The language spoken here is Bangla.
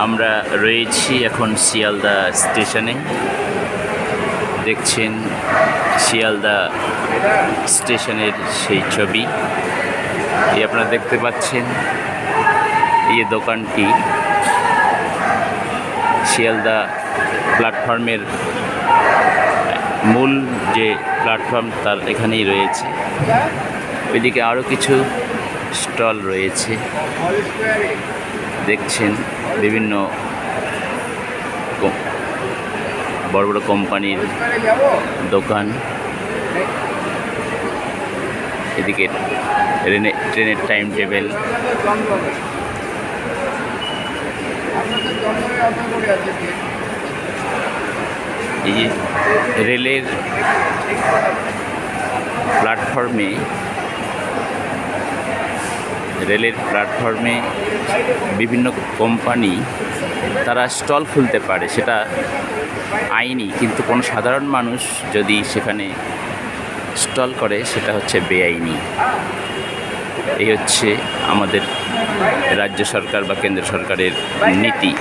আমরা রয়েছি এখন শিয়ালদা স্টেশনে। দেখছেন শিয়ালদা স্টেশনের সেই ছবি। এই আপনারা দেখতে পাচ্ছেন এই দোকানটি শিয়ালদা প্ল্যাটফর্মের মূল যে প্ল্যাটফর্ম তার এখানেই রয়েছে। ওইদিকে আরও কিছু স্টল রয়েছে, দেখছেন বিভিন্ন বড় বড় কোম্পানির দোকান। এদিকে ট্রেনের টাইম টেবিল, এই যে রেলের প্ল্যাটফর্মে বিভিন্ন কোম্পানি তারা স্টল খুলতে পারে, সেটা আইনি, কিন্তু কোনো সাধারণ মানুষ যদি সেখানে স্টল করে সেটা হচ্ছে বেআইনি। এই হচ্ছে আমাদের রাজ্য সরকার বা কেন্দ্র সরকারের নীতি।